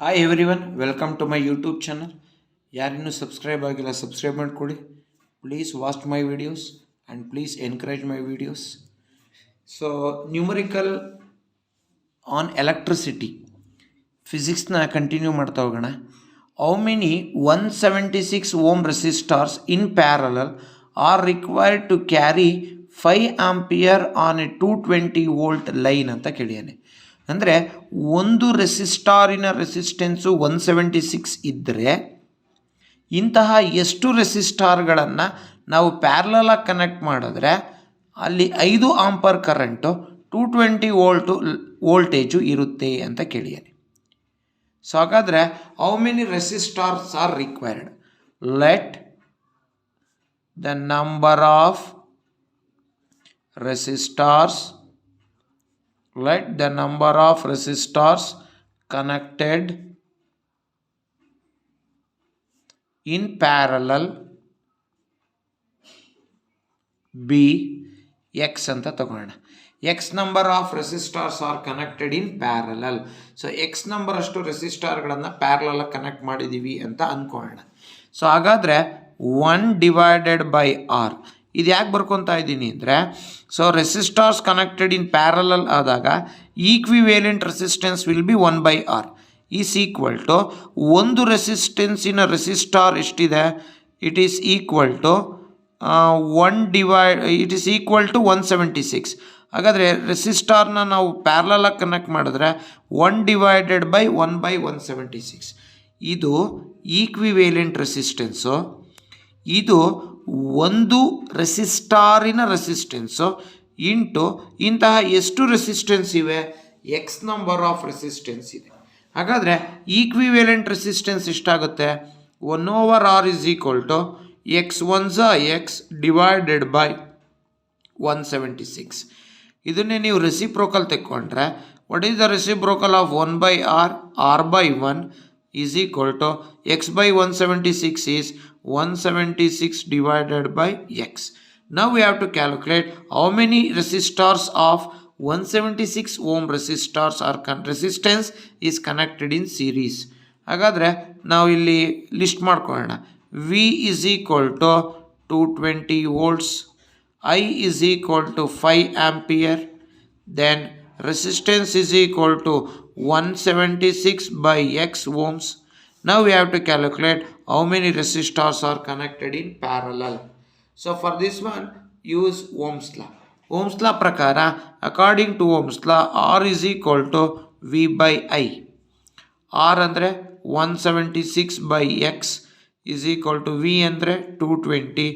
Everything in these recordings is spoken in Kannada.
Hi everyone, welcome to my YouTube channel. ಯಾರಿನ್ನೂ ಸಬ್ಸ್ಕ್ರೈಬ್ ಆಗಿಲ್ಲ ಸಬ್ಸ್ಕ್ರೈಬ್ ಮಾಡಿಕೊಡಿ. Please watch my videos and please encourage my videos. So numerical on electricity ಫಿಸಿಕ್ಸ್ನ ಕಂಟಿನ್ಯೂ ಮಾಡ್ತಾ ಹೋಗೋಣ. How many 176 ohm resistors in parallel are required to carry 5 ampere on a 220 volt line ಅಂತ ಕೇಳಿಯಾನೆ. ಅಂದರೆ ಒಂದು ರೆಸಿಸ್ಟಾರಿನ ರೆಸಿಸ್ಟೆನ್ಸು 176 ಇದ್ದರೆ ಇಂತಹ ಎಷ್ಟು ರೆಸಿಸ್ಟಾರ್ಗಳನ್ನು ನಾವು ಪ್ಯಾರಲಲಾಗಿ ಕನೆಕ್ಟ್ ಮಾಡಿದ್ರೆ ಅಲ್ಲಿ 5 ಆಂಪರ್ ಕರೆಂಟು 220 ವೋಲ್ಟೇಜು ಇರುತ್ತೆ ಅಂತ ಕೇಳಿಯಾನೆ. ಸೊ ಹಾಗಾದರೆ how many resistors are required? Let the number of resistors connected in parallel be x ಅಂತ ತಗೋಣ. x number of resistors are connected in parallel. So x number ಅಷ್ಟು ರೆಸಿಸ್ಟಾರ್ಗಳನ್ನು ಪ್ಯಾರಲಲ್ ಕನೆಕ್ಟ್ ಮಾಡಿದ್ದೀವಿ ಅಂತ ಅಂದ್ಕೊಳ್ಳೋಣ. ಸೊ ಹಾಗಾದರೆ 1/r ಇದು ಯಾಕೆ ಬರ್ಕೊತಾ ಇದ್ದೀನಿ ಅಂದರೆ, so resistors connected in parallel ಆದಾಗ equivalent resistance will be 1/r is equal to ಒಂದು ರೆಸಿಸ್ಟೆನ್ಸಿನ ರೆಸಿಸ್ಟಾರ್ ಎಷ್ಟಿದೆ, ಇಟ್ ಈಸ್ ಈಕ್ವಲ್ ಟು 176. ಹಾಗಾದರೆ ರೆಸಿಸ್ಟಾರ್ನ ನಾವು ಪ್ಯಾರಲಲಾಗಿ ಕನೆಕ್ಟ್ ಮಾಡಿದ್ರೆ 1/1/176. ಇದು ಈಕ್ವಿವೇಲೆಂಟ್ ರೆಸಿಸ್ಟೆನ್ಸು. ಇದು ಒಂದು ರೆಸಿಸ್ಟಾರಿನ ರೆಸಿಸ್ಟೆನ್ಸು ಇಂಟು ಇಂತಹ ಎಷ್ಟು ರೆಸಿಸ್ಟೆನ್ಸ್ ಇವೆ, ಎಕ್ಸ್ ನಂಬರ್ ಆಫ್ ರೆಸಿಸ್ಟೆನ್ಸ್ ಇದೆ. ಹಾಗಾದರೆ ಈಕ್ವಿವೇಲೆಂಟ್ ರೆಸಿಸ್ಟೆನ್ಸ್ ಎಷ್ಟಾಗುತ್ತೆ? 1/r is equal to x ones x divided by 176. ಇದನ್ನೇ ನೀವು ರೆಸಿಪ್ರೋಕಲ್ ತೆಕ್ಕೊಂಡ್ರೆ what is the reciprocal of 1/r? r/1 is equal to x by 176 is 176 divided by x. Now we have to calculate how many resistors of 176 ohm resistors are resistance is connected in series. ಹಾಗಾದರೆ ನಾವು ಇಲ್ಲಿ ಲಿಸ್ಟ್ ಮಾಡ್ಕೊಳ್ಳೋಣ. V is equal to 220 volts, I is equal to 5 ampere, then resistance is equal to 176 by x ohms. Now we have to calculate how many resistors are connected in parallel. So for this one use Ohm's law. Ohm's law prakara, according to Ohm's law, R is equal to V by I. R andre 176 by x is equal to V andre 220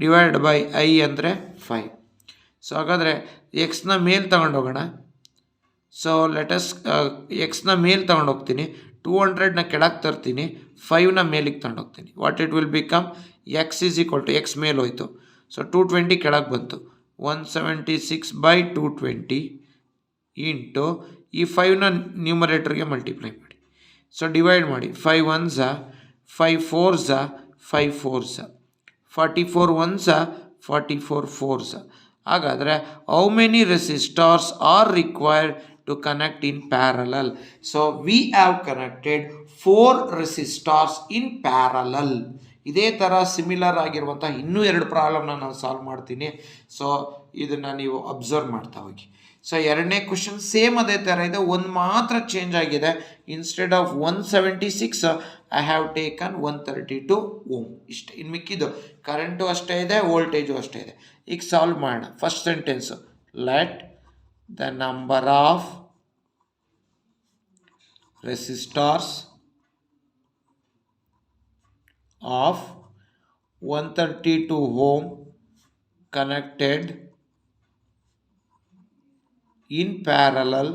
divided by I andre 5. So ಹಾಗಾದರೆ ಎಕ್ಸ್ನ ಮೇಲೆ ತಗೊಂಡು ಹೋಗೋಣ. ಸೊ ಲೆಟಸ್ ಎಕ್ಸ್ನ ಮೇಲೆ ತೊಗೊಂಡೋಗ್ತೀನಿ, 200ನ ಕೆಳಗೆ ತರ್ತೀನಿ, 5ನ ಮೇಲಿಗೆ ತೊಗೊಂಡೋಗ್ತೀನಿ. What it will become? X is equal to x ಮೇಲೆ ಹೋಯ್ತು, ಸೊ 220 ಕೆಳಗೆ ಬಂತು. 176 by 220 ಇಂಟು ಈ 5ನ ನ್ಯೂಮರೇಟರ್ಗೆ ಮಲ್ಟಿಪ್ಲೈ ಮಾಡಿ. ಸೊ ಡಿವೈಡ್ ಮಾಡಿ. 5 1s 5 4s 5 4s 44 1s 44 4s. ಹಾಗಾದರೆ how many resistors are required to connect in parallel? So we have connected 4 resistors in parallel. ಇದೇ ಥರ ಸಿಮಿಲರ್ ಆಗಿರುವಂಥ ಇನ್ನೂ 2 ಪ್ರಾಬ್ಲಮ್ನ ನಾನು ಸಾಲ್ವ್ ಮಾಡ್ತೀನಿ. ಸೊ ಇದನ್ನು ನೀವು ಅಬ್ಸರ್ವ್ ಮಾಡ್ತಾ ಹೋಗಿ. ಸೊ ಎರಡನೇ ಕ್ವಶನ್ ಸೇಮ್ ಅದೇ ಥರ ಇದೆ, ಒಂದು ಮಾತ್ರ ಚೇಂಜ್ ಆಗಿದೆ. Instead of 176 I have taken 132 ohm. ಇಷ್ಟೇ. ಇನ್ನು ಮಿಕ್ಕಿದ್ದು ಕರೆಂಟು ಅಷ್ಟೇ ಇದೆ, ವೋಲ್ಟೇಜು ಅಷ್ಟೇ ಇದೆ. ಈಗ ಸಾಲ್ವ್ ಮಾಡೋಣ. First sentence, let the number of resistors of 132 ohm connected in parallel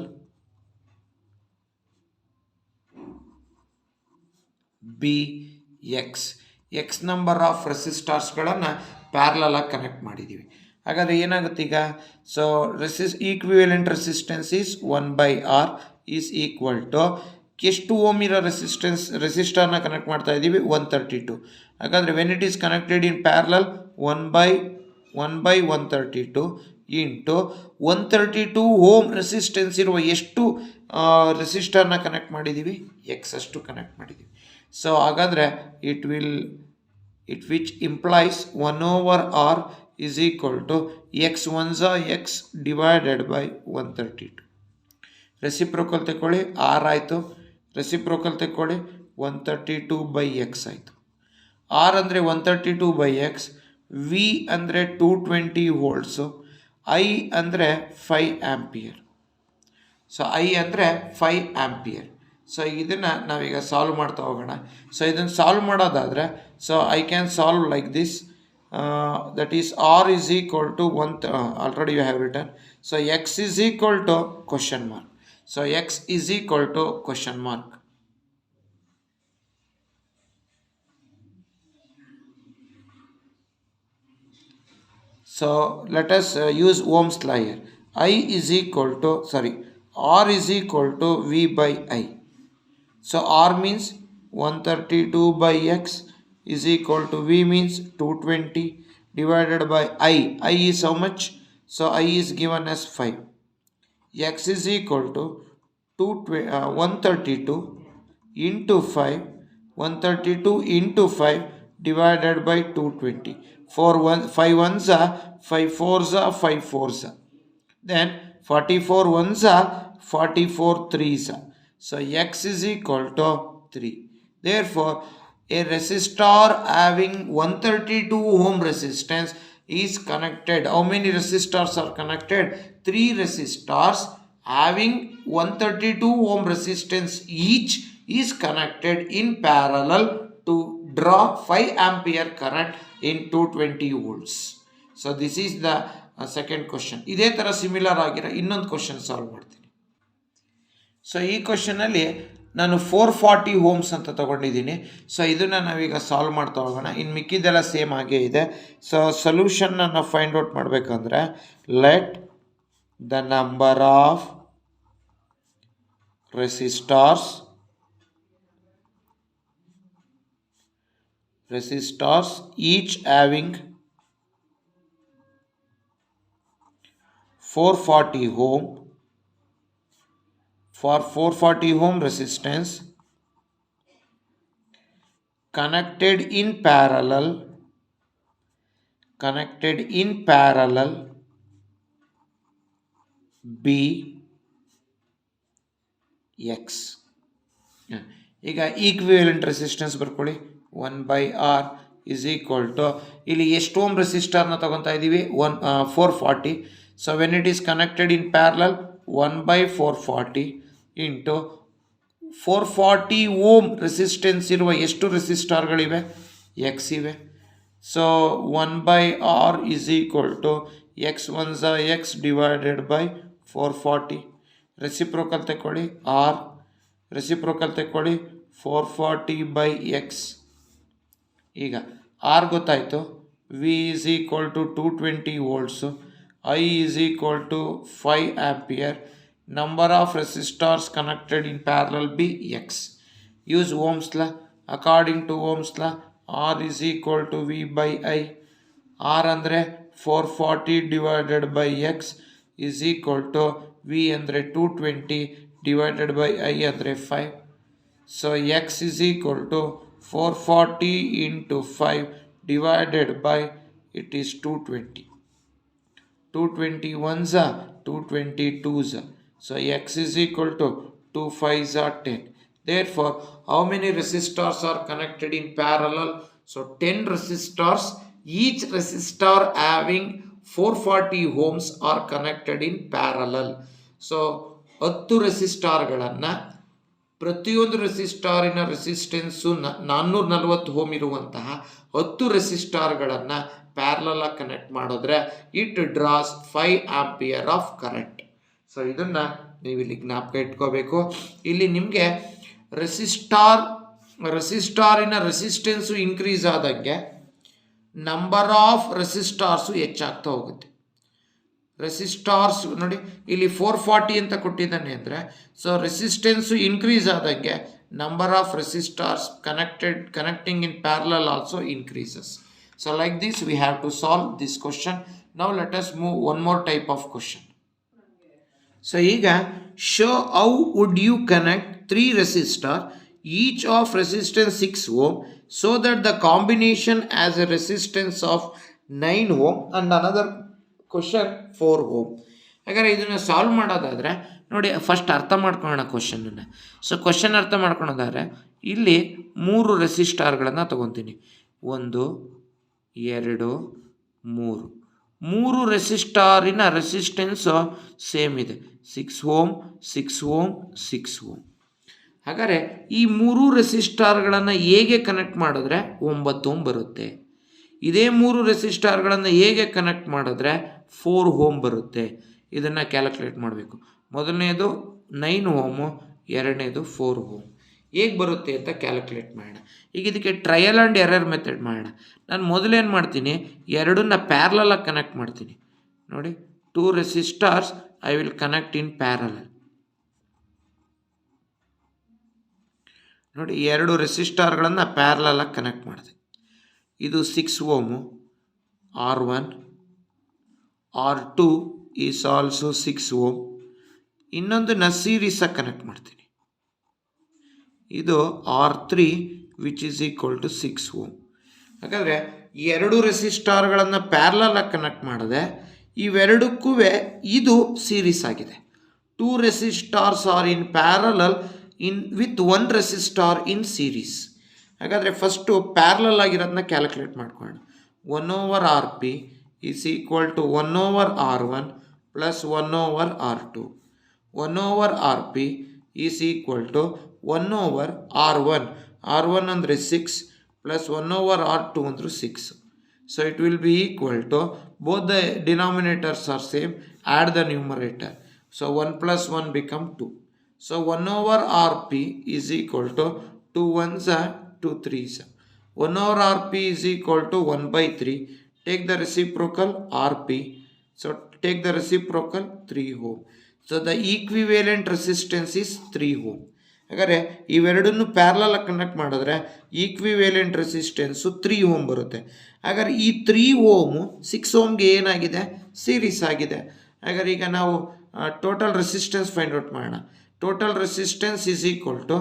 be x. x number of resistors ಪ್ಯಾರಲಲಾಗಿ ಕನೆಕ್ಟ್ ಮಾಡಿದ್ದೀವಿ. ಹಾಗಾದರೆ ಏನಾಗುತ್ತೆ ಈಗ? So equivalent resistance is 1/r is equal to ಎಷ್ಟು ಓಮ್ ಇರೋ ರೆಸಿಸ್ಟರ್ನ ಕನೆಕ್ಟ್ ಮಾಡ್ತಾ ಇದ್ದೀವಿ? 132. ಹಾಗಾದರೆ when it is connected in parallel 1/132 into 132 ohm resistance ಇರುವ ಎಷ್ಟು ರೆಸಿಸ್ಟರ್ನ ಕನೆಕ್ಟ್ ಮಾಡಿದ್ದೀವಿ, ಎಕ್ಸ್ ಅಷ್ಟು ಕನೆಕ್ಟ್ ಮಾಡಿದ್ದೀವಿ. ಸೊ ಹಾಗಾದರೆ which implies 1/r is equal to x ones are x divided by 132. Reciprocal ತಗೊಳ್ಳಿ, r ಆಯಿತು. ರೆಸಿಪ್ರೋಕಲ್ ತಗೊಳ್ಳಿ, 132/x ಆಯಿತು. r ಅಂದರೆ 132/x, v ಅಂದರೆ 220 ವೋಲ್ಟ್ಸು, i ಅಂದರೆ 5 ಆಂಪಿಯರ್. ಸೊ i ಅಂದರೆ 5 ಆಂಪಿಯರ್. ಸೊ ಇದನ್ನು ನಾವೀಗ ಸಾಲ್ವ್ ಮಾಡ್ತಾ ಹೋಗೋಣ. ಸೊ ಇದನ್ನು ಸಾಲ್ವ್ ಮಾಡೋದಾದರೆ, so I can solve like this. That is r is equal to already you have written. So x is equal to question mark. So x is equal to question mark. So let us use Ohm's law here. R is equal to V by I. So R means 132/x is equal to V means 220 divided by I. I is how much? So I is given as 5. X is equal to 132 into 5. 132 into 5 divided by 220. 5 ones are 5 fours are 5 fours are. Then 44 ones are 44 threes are. So x is equal to 3. Therefore, a resistor having 132 ohm resistance is connected. How many resistors are connected? 3 resistors having 132 ohm resistance each is connected in parallel to draw 5 ampere current in 220 volts. So this is the second question. ಇದೇ ಥರ ಸಿಮಿಲರ್ ಆಗಿರೋ ಇನ್ನೊಂದು ಕ್ವಶನ್ ಸಾಲ್ವ್ ಮಾಡ್ತೀನಿ. ಸೊ ಈ ಕ್ವಶನಲ್ಲಿ ನಾನು 440 ಓಮ್ಸ್ ಅಂತ ತಗೊಂಡಿದ್ದೀನಿ. ಸೊ ಇದನ್ನು ನಾವೀಗ ಸಾಲ್ವ್ ಮಾಡ್ತಾ ಹೋಗೋಣ. ಇನ್ನು ಮಿಕ್ಕಿದೆಲ್ಲ ಸೇಮ್ ಆಗೇ ಇದೆ. ಸೊ ಸೊಲ್ಯೂಷನ್ನ ನಾವು ಫೈಂಡ್ ಔಟ್ ಮಾಡಬೇಕಂದ್ರೆ, let the number of resistors each having 440 ohm for 440 ohm resistance connected in parallel B x. ಈಗ ಈಕ್ವಿವೆಲೆಂಟ್ ರೆಸಿಸ್ಟೆನ್ಸ್ ಬರ್ಕೊಳ್ಳಿ. 1/r is equal to, ಇಲ್ಲಿ ಎಷ್ಟು ಓಮ್ ರೆಸಿಸ್ಟರ್ನ ತಗೊತಾ ಇದ್ದೀವಿ, 440. So when it is connected in parallel, 1/440 into 440 ohm resistance ಇರುವ ಎಷ್ಟು ರೆಸಿಸ್ಟರ್ಗಳಿವೆ, ಎಕ್ಸ್ ಇವೆ. So 1/r is equal to x ones are x divided by 440. Reciprocal ತಗೊಳ್ಳಿ, r ರೆಸಿಪ್ರೋಕಲ್ ತಗೊಳ್ಳಿ, 440/x. ಈಗ r ಗೊತ್ತಾಯಿತು. v is equal to 220 volts. I is equal to 5 ampere. Number of resistors connected in parallel B x. Use Ohm's law. According to Ohm's law, R is equal to V by I. R andre 440 divided by x is equal to V andre 220 divided by I andre 5. So x is equal to 440 into 5 divided by, it is 220. 221s are 222s. So x is equal to 2 5s are 10. Therefore, how many resistors are connected in parallel? So 10 resistors, each resistor having 440 ohms are connected in parallel. So 10 ರೆಸಿಸ್ಟಾರ್ಗಳನ್ನು, ಪ್ರತಿಯೊಂದು ರೆಸಿಸ್ಟಾರಿನ ರೆಸಿಸ್ಟೆನ್ಸು 440 ಓಮ್ ಇರುವಂತಹ 10 ರೆಸಿಸ್ಟಾರ್ಗಳನ್ನು ಪ್ಯಾರಲಲ್ ಆಗಿ ಕನೆಕ್ಟ್ ಮಾಡಿದ್ರೆ it draws 5 ampere of current. So ಇದನ್ನು ನೀವು ಇಲ್ಲಿ ಜ್ಞಾಪಕ ಇಟ್ಕೋಬೇಕು. ಇಲ್ಲಿ ನಿಮಗೆ ರೆಸಿಸ್ಟಾರಿನ ರೆಸಿಸ್ಟೆನ್ಸು ಇನ್ಕ್ರೀಸ್ ಆದಂಗೆ ನಂಬರ್ ಆಫ್ ರೆಸಿಸ್ಟಾರ್ಸು ಹೆಚ್ಚಾಗ್ತಾ ಹೋಗುತ್ತೆ. ರೆಸಿಸ್ಟಾರ್ಸ್ ನೋಡಿ, ಇಲ್ಲಿ 440 ಅಂತ ಕೊಟ್ಟಿದ್ದಾನೆ ಅಂದರೆ, ಸೊ ರೆಸಿಸ್ಟೆನ್ಸು ಇನ್ಕ್ರೀಸ್ ಆದಂಗೆ number of resistors connecting in parallel also increases. So like this we have to solve this question. Now let us move one more type of question. So ಈಗ show how would you connect 3 resistor each of resistance 6 ohm so that the combination has a resistance of 9 ohm and another question 4 ohm. ಹಾಗಾದ್ರೆ ಇದನ್ನು ಸಾಲ್ವ್ ಮಾಡೋದಾದರೆ ನೋಡಿ, ಫಸ್ಟ್ ಅರ್ಥ ಮಾಡ್ಕೊಳ್ಳೋಣ ಕ್ವಶನನ್ನು. ಸೊ ಕ್ವಶನ್ ಅರ್ಥ ಮಾಡ್ಕೊಳ್ಳೋದಾದರೆ ಇಲ್ಲಿ 3 ರೆಸಿಸ್ಟಾರ್ಗಳನ್ನು ತೊಗೊತೀನಿ. 1 2 3 ರೆಸಿಸ್ಟಾರಿನ ರೆಸಿಸ್ಟೆನ್ಸು ಸೇಮ್ ಇದೆ, 6 ಓಮ್ 6 ಓಮ್ 6 ಓಮ್. ಹಾಗಾದರೆ ಈ 3 ರೆಸಿಸ್ಟಾರ್ಗಳನ್ನು ಹೇಗೆ ಕನೆಕ್ಟ್ ಮಾಡಿದ್ರೆ 9 ಓಮ್ ಬರುತ್ತೆ. ಇದೇ 3 ರೆಸಿಸ್ಟಾರ್ಗಳನ್ನು ಹೇಗೆ ಕನೆಕ್ಟ್ ಮಾಡಿದ್ರೆ 4 ಓಮ್ ಬರುತ್ತೆ. ಇದನ್ನು ಕ್ಯಾಲ್ಕುಲೇಟ್ ಮಾಡಬೇಕು. ಮೊದಲನೇದು 9 ಓಮು, ಎರಡನೇದು 4 ಓಮ್. ಹೇಗೆ ಬರುತ್ತೆ ಅಂತ ಕ್ಯಾಲ್ಕುಲೇಟ್ ಮಾಡೋಣ. ಈಗ ಇದಕ್ಕೆ ಟ್ರಯಲ್ ಆ್ಯಂಡ್ ಎರರ್ ಮೆಥಡ್ ಮಾಡೋಣ. ನಾನು ಮೊದಲೇನು ಮಾಡ್ತೀನಿ, ಎರಡನ್ನ ಪ್ಯಾರಲಲಾಗಿ ಕನೆಕ್ಟ್ ಮಾಡ್ತೀನಿ. ನೋಡಿ, 2 resistors I will connect in parallel. ನೋಡಿ, 2 ರೆಸಿಸ್ಟಾರ್ಗಳನ್ನು ಪ್ಯಾರಲಲಾಗಿ ಕನೆಕ್ಟ್ ಮಾಡಿದೆ. ಇದು 6 ohm, R1, R2 is also 6 ohm. ಇನ್ನೊಂದನ್ನ ಸೀರೀಸಾಗಿ ಕನೆಕ್ಟ್ ಮಾಡ್ತೀನಿ. ಇದು R3 which is equal to 6 ohm. ಹಾಗಾದರೆ 2 ರೆಸಿಸ್ಟಾರ್ಗಳನ್ನು ಪ್ಯಾರಲಲಾಗಿ ಕನೆಕ್ಟ್ ಮಾಡಿದೆ. ಇವೆರಡಕ್ಕೂ ಇದು ಸೀರೀಸ್ ಆಗಿದೆ. 2 resistors are in parallel with 1 resistor in series. ಹಾಗಾದರೆ ಫಸ್ಟು ಪ್ಯಾರಲಲ್ ಆಗಿರೋದನ್ನ ಕ್ಯಾಲ್ಕುಲೇಟ್ ಮಾಡ್ಕೊಳ್ಳೋಣ. 1/RP is equal to 1/R1 plus 1/R2. 1/RP is equal to 1/R1. R1 ಅಂದರೆ 6 ಪ್ಲಸ್ 1/R2 ಅಂದರೆ 6. So it will be equal to, both the denominators are same, add the numerator. So 1 plus 1 become 2. So 1/RP is equal to 2 1s 2 3s. 1/RP is equal to 1/3. Take the reciprocal RP. So take the reciprocal 3 ohm. So the equivalent resistance is 3 ohm. ಹಾಗಾದರೆ ಇವೆರಡನ್ನು ಪ್ಯಾರಲಲ್ ಕನೆಕ್ಟ್ ಮಾಡಿದ್ರೆ ಈಕ್ವಿವೇಲೆಂಟ್ ರೆಸಿಸ್ಟೆನ್ಸು 3 ಓಮ್ ಬರುತ್ತೆ. ಹಾಗಾದ್ರೆ ಈ 3 ಓಮು 6 ಓಮ್ಗೆ ಏನಾಗಿದೆ, ಸೀರೀಸ್ ಆಗಿದೆ. ಹಾಗಾದ್ರೆ ಈಗ ನಾವು ಟೋಟಲ್ ರೆಸಿಸ್ಟೆನ್ಸ್ ಫೈಂಡ್ ಔಟ್ ಮಾಡೋಣ. Total resistance is equal to,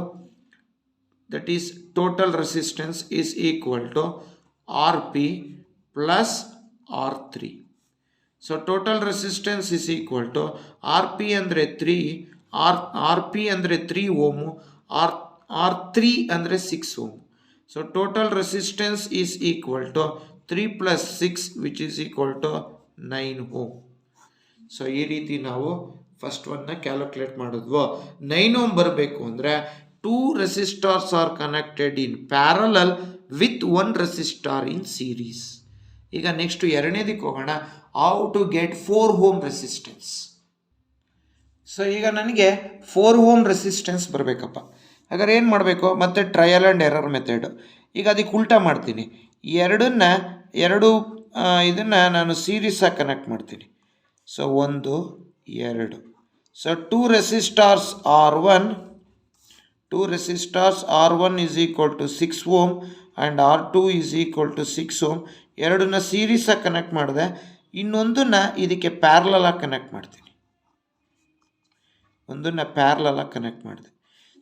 that is total resistance is equal to RP plus R3. So total resistance is equal to RP ಅಂದರೆ 3, RP ಅಂದರೆ 3 ಓಮು, R3 ಅಂದರೆ 6 ohm. So total resistance is equal to 3 plus 6 which is equal to 9 ohm. So ಈ ರೀತಿ ನಾವು ಫಸ್ಟ್ ಒನ್ನ ಕ್ಯಾಲ್ಕುಲೇಟ್ ಮಾಡಿದ್ವು. 9 ಓಮ್ ಬರಬೇಕು ಅಂದರೆ 2 resistors are connected in parallel with 1 resistor in series. ಈಗ ನೆಕ್ಸ್ಟ್ ಎರಡನೇದಕ್ಕೆ ಹೋಗೋಣ. How to get 4 ohm resistance. So ಈಗ ನನಗೆ 4 ಓಮ್ ರೆಸಿಸ್ಟೆನ್ಸ್ ಬರಬೇಕಪ್ಪ. ಹಾಗಾದ್ರೆ ಏನು ಮಾಡಬೇಕು, ಮತ್ತೆ ಟ್ರಯಲ್ ಆ್ಯಂಡ್ ಎರರ್ ಮೆಥಡ್. ಈಗ ಅದಕ್ಕೆ ಉಲ್ಟಾ ಮಾಡ್ತೀನಿ. ಇದನ್ನು ನಾನು ಸೀರೀಸಾಗಿ ಕನೆಕ್ಟ್ ಮಾಡ್ತೀನಿ. So 1 2. So 2 ರೆಸಿಸ್ಟಾರ್ಸ್ R1 is equal to 6 ohm and R2 is equal to 6 ohm. ಎರಡನ್ನ ಸೀರೀಸಾಗಿ ಕನೆಕ್ಟ್ ಮಾಡಿದೆ. ಇನ್ನೊಂದನ್ನು ಇದಕ್ಕೆ ಪ್ಯಾರಲಲಾಗಿ ಕನೆಕ್ಟ್ ಮಾಡ್ತೀನಿ.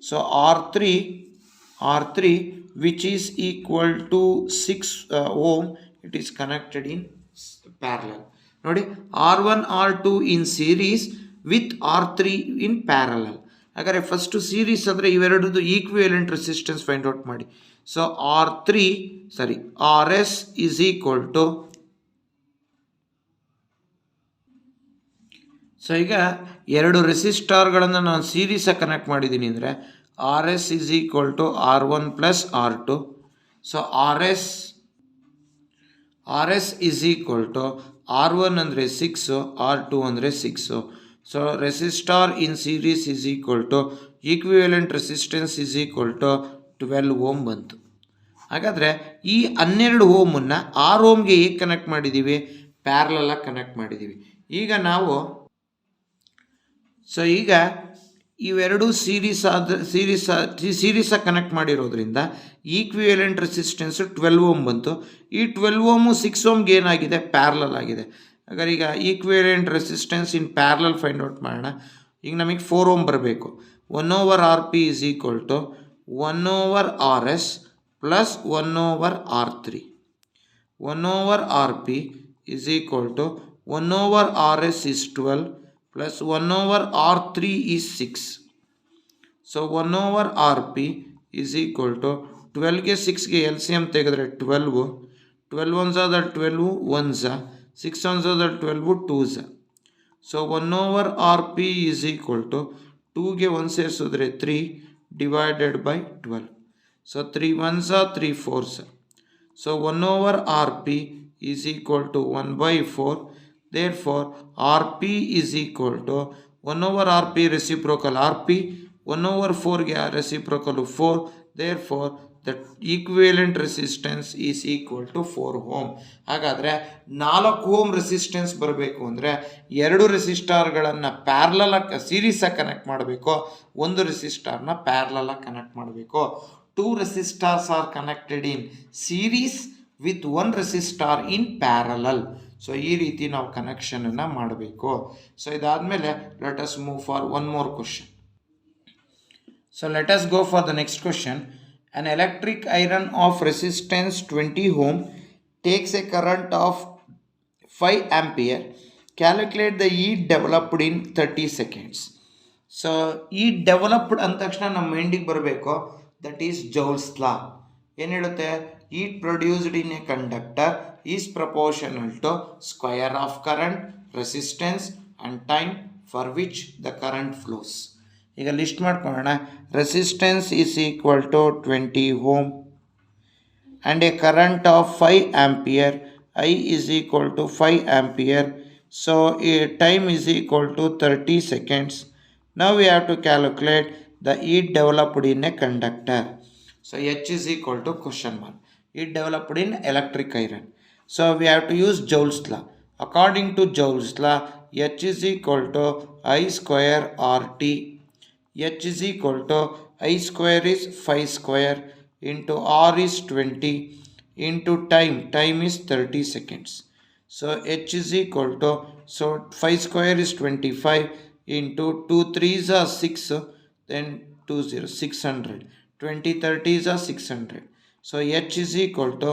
So R3 which is equal to 6 ohm, it is connected in parallel. ನೋಡಿ, R1 R2 in series with R3 in parallel. ಹಾಗಾದರೆ ಫಸ್ಟು ಸೀರೀಸ್ ಅಂದರೆ ಇವೆರಡದು ಈಕ್ವಿವೆಲೆಂಟ್ ರೆಸಿಸ್ಟೆನ್ಸ್ ಫೈಂಡ್ ಔಟ್ ಮಾಡಿ. So RS is equal to, so ಈಗ 2 ರೆಸಿಸ್ಟಾರ್ಗಳನ್ನು ನಾನು ಸೀರೀಸಾಗಿ ಕನೆಕ್ಟ್ ಮಾಡಿದ್ದೀನಿ ಅಂದರೆ RS is equal to R1 plus R2. So RS is equal to R1 ಅಂದರೆ 6, R2 ಅಂದರೆ 6. So resistor in series is equal to equivalent resistance is equal to 12 ohm ಬಂತು. ಹಾಗಾದರೆ ಈ 12 ಓಮನ್ನು 6 ಓಮ್ಗೆ ಹೇಗೆ ಕನೆಕ್ಟ್ ಮಾಡಿದ್ದೀವಿ, ಪ್ಯಾರಲಲಾಗಿ ಕನೆಕ್ಟ್ ಮಾಡಿದ್ದೀವಿ. ಈಗ ಇವೆರಡು ಸೀರೀಸಾಗಿ ಕನೆಕ್ಟ್ ಮಾಡಿರೋದ್ರಿಂದ ಈಕ್ವಿವೆಲೆಂಟ್ ರೆಸಿಸ್ಟೆನ್ಸು 12 ಓಮ್ ಬಂತು. ಈ 12 ಓಮು 6 ಓಮ್ಗೆ ಏನಾಗಿದೆ, ಪ್ಯಾರಲಲ್ ಆಗಿದೆ. ಹಾಗಾದ್ರೆ ಈಗ equivalent resistance in parallel find out ಮಾಡೋಣ. ಈಗ ನಮಗೆ 4 ಓಮ್ ಬರಬೇಕು. 1/Rp is equal to 1/Rs plus 1/R3. 1/Rp is equal to 1/Rs is 12 plus 1/R3 is 6. So 1/Rp is equal to 12ಗೆ 6ಗೆ LCM ತೆಗೆದ್ರೆ 12, 12 ones are the 12 ones, 6 ones are the 12 twos. So 1/Rp is equal to 2ಗೆ 1 ಸೇರಿಸಿದ್ರೆ 3 divided by 12. So 3 ones are 3 fours. So 1/Rp is equal to 1/4. Therefore Rp is equal to 1/Rp reciprocal Rp, 1/4ಗೆ reciprocal 4. Therefore the equivalent resistance is equal to 4 ohm. ಹಾಗಾದರೆ 4 ಓಮ್ ರೆಸಿಸ್ಟೆನ್ಸ್ ಬರಬೇಕು ಅಂದರೆ 2 ರೆಸಿಸ್ಟಾರ್ಗಳನ್ನು ಪ್ಯಾರಲಲ್ ಸೀರೀಸಾಗಿ ಕನೆಕ್ಟ್ ಮಾಡಬೇಕು, ಒಂದು ರೆಸಿಸ್ಟಾರ್ನ ಪ್ಯಾರಲಲ್ ಕನೆಕ್ಟ್ ಮಾಡಬೇಕು. 2 resistors are connected in series with 1 resistor in parallel. So ಈ ರೀತಿ ನಾವು ಕನೆಕ್ಷನನ್ನು ಮಾಡಬೇಕು. ಸೊ ಇದಾದಮೇಲೆ let us move for one more question. So let us go for the next question. An electric iron of resistance 20 ohm takes a current of 5 ampere. Calculate the heat developed in 30 seconds. So heat developed ಅಂದ ತಕ್ಷಣ ನಮ್ಮ ಮೈಂಡಿಗೆ ಬರಬೇಕು, that is Joule's law. ಏನು ಹೇಳುತ್ತೆ? Heat produced in a conductor is proportional to square of current, resistance and time for which the current flows. ಈಗ ಲಿಸ್ಟ್ ಮಾಡ್ಕೊಳ್ಳೋಣ. Resistance is equal to 20 ohm and a current of 5 ampere. I is equal to 5 ampere. So ಈ time is equal to 30 seconds. Now we have to calculate the heat developed in a conductor. So H is equal to question mark. Heat developed in electric iron. So we have to use Joule's law. According to Joule's law, H is equal to I square RT. H is equal to I square is 5 square into R is 20 into time is 30 seconds. So H is equal to, so 5 square is 25 into 2 3s are 6, then 2 0 600, 20 30s are 600. So H is equal to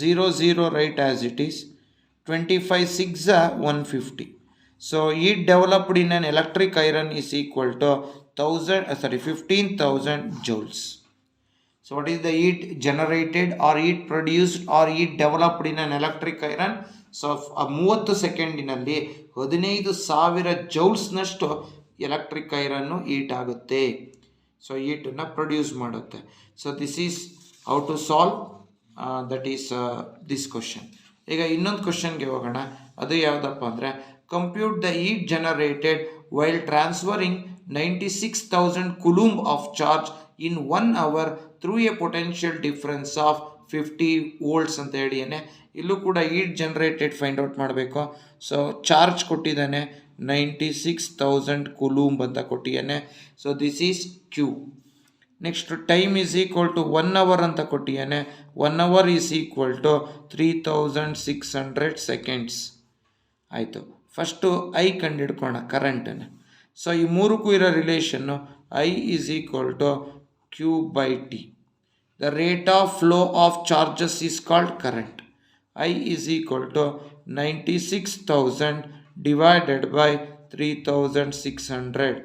0 0 right as it is, 25 6 are 150. So heat developed in an electric iron is equal to 15,000 joules. So what is the heat generated or heat produced or heat developed in an electric iron? So 30 ಸೆಕೆಂಡಿನಲ್ಲಿ 15,000 ಜೌಲ್ಸ್ನಷ್ಟು ಎಲೆಕ್ಟ್ರಿಕ್ ಐರನ್ನು ಹೀಟ್ ಆಗುತ್ತೆ. ಸೊ ಹೀಟನ್ನು ಪ್ರೊಡ್ಯೂಸ್ ಮಾಡುತ್ತೆ. So this is how to solve that is this question. ಈಗ ಇನ್ನೊಂದು ಕ್ವಶನ್ಗೆ ಹೋಗೋಣ. ಅದು ಯಾವುದಪ್ಪ ಅಂದರೆ, compute the heat generated while transferring 96,000 coulomb of charge in 1 hour through a potential difference of 50 volts ಅಂತ ಹೇಳಿಯೇ. ಇಲ್ಲೂ ಕೂಡ ಹೀಟ್ ಜನರೇಟೆಡ್ ಫೈಂಡ್ ಔಟ್ ಮಾಡಬೇಕು. ಸೊ ಚಾರ್ಜ್ ಕೊಟ್ಟಿದ್ದಾನೆ 96,000 coulomb ಅಂತ ಕೊಟ್ಟಿದ್ದಾನೆ. So this is Q. Next time is equal to 1 hour ಅಂತ ಕೊಟ್ಟಿದ್ದಾನೆ. 1 hour ಈಸ್ ಈಕ್ವಲ್ ಟು 3600 seconds. ಆಯಿತು. ಫಸ್ಟು ಐ ಕಂಡುಹಿಡ್ಕೋಣ ಕರೆಂಟನ್ನು. ಸೊ ಈ ಮೂರಕ್ಕೂ ಇರೋ ರಿಲೇಷನ್ನು I is equal to Q by T. The rate of flow of charges is called current. I is equal to 96,000 divided by 3600.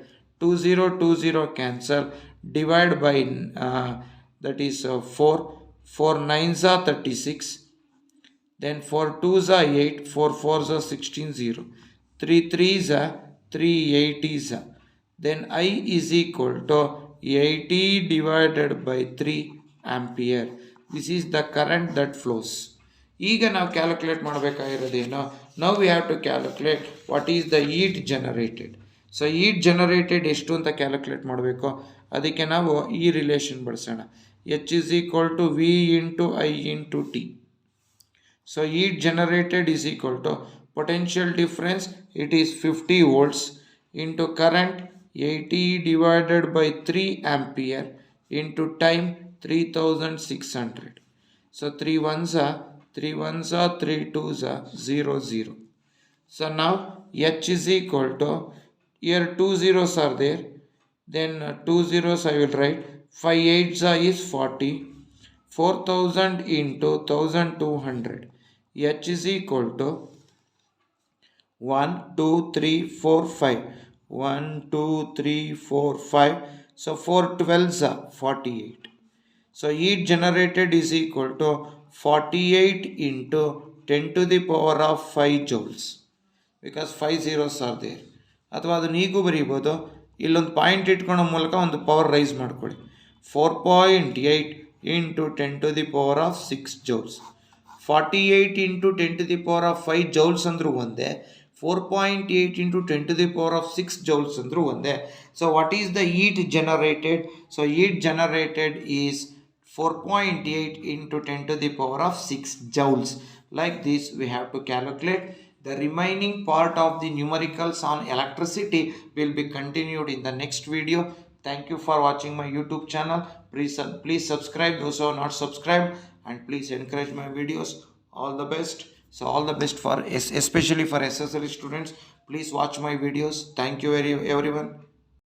20 cancel, divide by that is 4. 4 9s are 36. Then 4 2s are 8. 4 4s are 16 0. 3 3s are 3 80s. Then I is equal to 80 divided by 3 ampere. This is the current that flows. ಈಗ ನಾವು ಕ್ಯಾಲ್ಕುಲೇಟ್ ಮಾಡಬೇಕಾಗಿರೋದೇನು? Now we have to calculate what is the heat generated. So heat generated ಎಷ್ಟು ಅಂತ ಕ್ಯಾಲ್ಕುಲೇಟ್ ಮಾಡಬೇಕು. ಅದಕ್ಕೆ ನಾವು ಈ ರಿಲೇಷನ್ ಬಳಸೋಣ. H is equal to V into I into T. So heat generated is equal to potential difference, it is 50 volts, into current 80 divided by 3 ampere into time 3600. So 3 1s are 3 2s are 0 0. So now H is equal to, here two zeros are there, then two zeros I will write, 5 8s is 40, 4000 into 1200, H is equal to 1 2 3 4 5, 1 2 3 4 5, so 4 12s are 48. So heat generated is equal to 48 into 10 to the power of 5 joules, because 5 zeros are there. ಅಥವಾ ಅದನ್ನು ಹೀಗೂ ಬರೀಬೋದು, ಇಲ್ಲೊಂದು ಪಾಯಿಂಟ್ ಇಟ್ಕೊಳ್ಳೋ ಮೂಲಕ ಒಂದು ಪವರ್ ರೈಸ್ ಮಾಡ್ಕೊಳ್ಳಿ. 4.8 into 10 to the power of 6 joules. 48 into 10 to the power of 5 joules ಅಂದರೂ ಒಂದೇ, 4.8 into 10 to the power of 6 joules ಅಂದರೂ ಒಂದೇ. So what is the heat generated? So heat generated is 4.8 into 10 to the power of 6 joules. Like this we have to calculate. The remaining part of the numericals on electricity will be continued in the next video. Thank you for watching my YouTube channel. Please subscribe those who are not subscribed, and please encourage my videos. All the best. So all the best for especially for SSLC students. Please watch my videos. Thank you everyone.